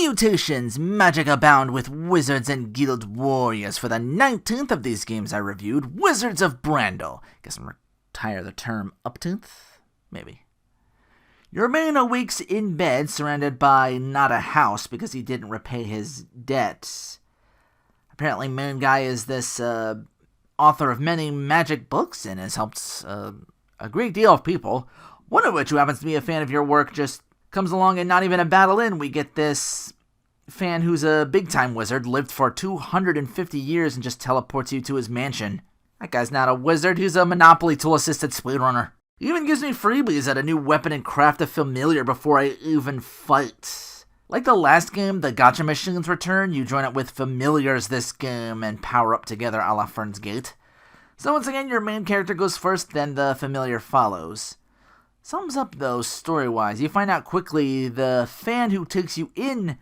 Salutations, magic abound with wizards and guild warriors. For the 19th of these games I reviewed, Wizards of Brandel. Guess I'm retire the term upteenth? Maybe. Your main awakes in bed, surrounded by not a house because he didn't repay his debts. Apparently Moon Guy is this author of many magic books and has helped a great deal of people. One of which, who happens to be a fan of your work, just comes along and not even a battle in. We get this fan who's a big-time wizard, lived for 250 years and just teleports you to his mansion. That guy's not a wizard, he's a Monopoly tool-assisted speedrunner. He even gives me freebies at a new weapon and craft a familiar before I even fight. Like the last game, the gacha machines return. You join up with familiars this game and power up together a la Fern's Gate. So once again, your main character goes first, then the familiar follows. Sums up though, story-wise. You find out quickly the fan who takes you in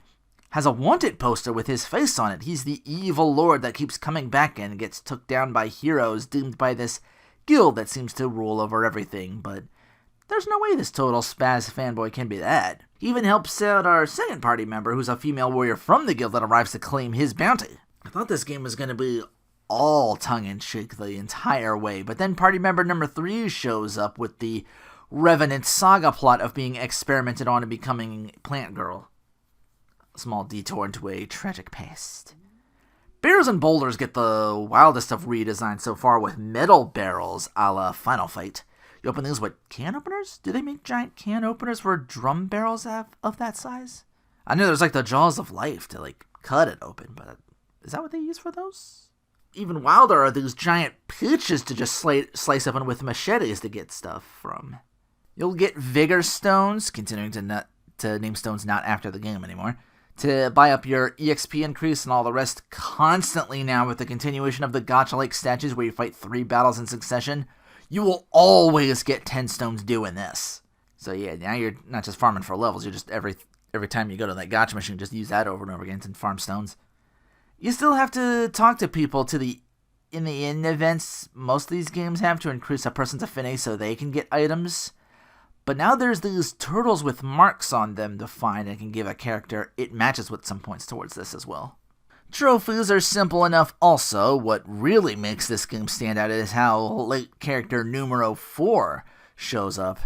has a wanted poster with his face on it. He's the evil lord that keeps coming back and gets took down by heroes doomed by this guild that seems to rule over everything. But there's no way this total spaz fanboy can be that. He even helps out our second party member, who's a female warrior from the guild that arrives to claim his bounty. I thought this game was going to be all tongue-in-cheek the entire way, but then party member number 3 shows up with the Revenant saga plot of being experimented on and becoming Plant Girl. A small detour into a tragic past. Bears and boulders get the wildest of redesigns so far, with metal barrels a la Final Fight. You open these with can openers? Do they make giant can openers for drum barrels of that size? I know there's like the jaws of life to like cut it open, but is that what they use for those? Even wilder are these giant pitches to just slice open with machetes to get stuff from. You'll get Vigor Stones, continuing to name stones not after the game anymore, to buy up your EXP increase and all the rest constantly now with the continuation of the gacha-like statues where you fight 3 battles in succession. You will always get 10 stones doing this. So yeah, now you're not just farming for levels, you're just every time you go to that gacha machine, just use that over and over again to farm stones. You still have to talk to people in the end events most of these games have to increase a person's affinity so they can get items. But now there's these turtles with marks on them to find and can give a character it matches with some points towards this as well. Trophies are simple enough also. What really makes this game stand out is how late character numero 4 shows up.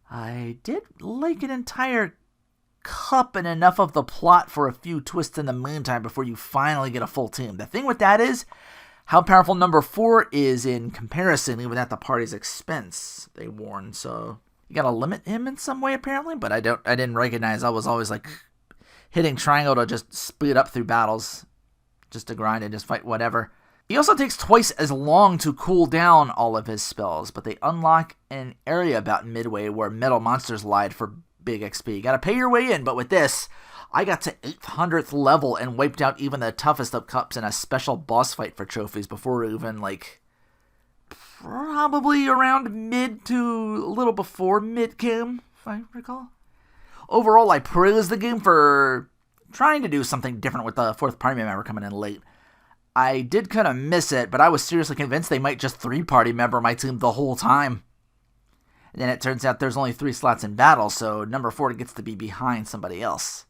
I did like an entire cup and enough of the plot for a few twists in the meantime before you finally get a full team. The thing with that is how powerful number 4 is in comparison, even at the party's expense, they warn, so you gotta limit him in some way apparently, but I didn't recognize. I was always like hitting triangle to just speed up through battles, just to grind and just fight whatever. He also takes twice as long to cool down all of his spells, but they unlock an area about midway where metal monsters lied for big XP. You gotta pay your way in, but with this, I got to 800th level and wiped out even the toughest of cups in a special boss fight for trophies before even like probably around mid to a little before mid-game, if I recall. Overall, I praise the game for trying to do something different with the 4th party member coming in late. I did kind of miss it, but I was seriously convinced they might just 3-party member my team the whole time. And then it turns out there's only 3 slots in battle, so number 4 gets to be behind somebody else.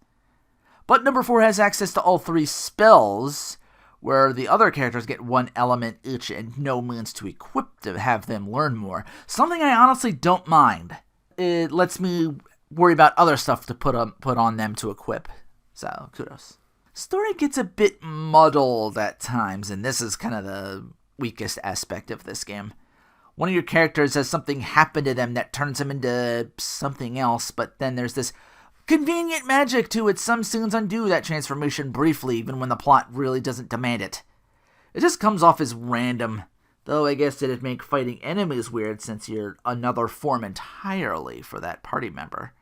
But number 4 has access to all 3 spells, where the other characters get 1 element each and no means to equip to have them learn more. Something I honestly don't mind. It lets me worry about other stuff to put on them to equip. So, kudos. Story gets a bit muddled at times, and this is kind of the weakest aspect of this game. One of your characters has something happen to them that turns them into something else, but then there's this convenient magic to it. Some scenes undo that transformation briefly, even when the plot really doesn't demand it. It just comes off as random, though I guess it'd make fighting enemies weird since you're another form entirely for that party member.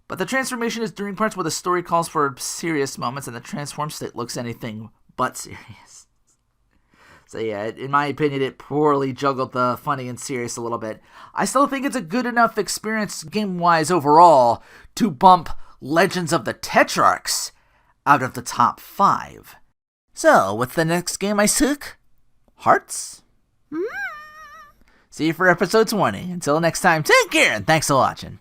But the transformation is during parts where the story calls for serious moments and the transformed state looks anything but serious. So yeah, in my opinion, it poorly juggled the funny and serious a little bit. I still think it's a good enough experience game-wise overall to bump Legends of the Tetrarchs out of the top 5. So, what's the next game I took? Hearts? See you for episode 20. Until next time, take care and thanks for watching.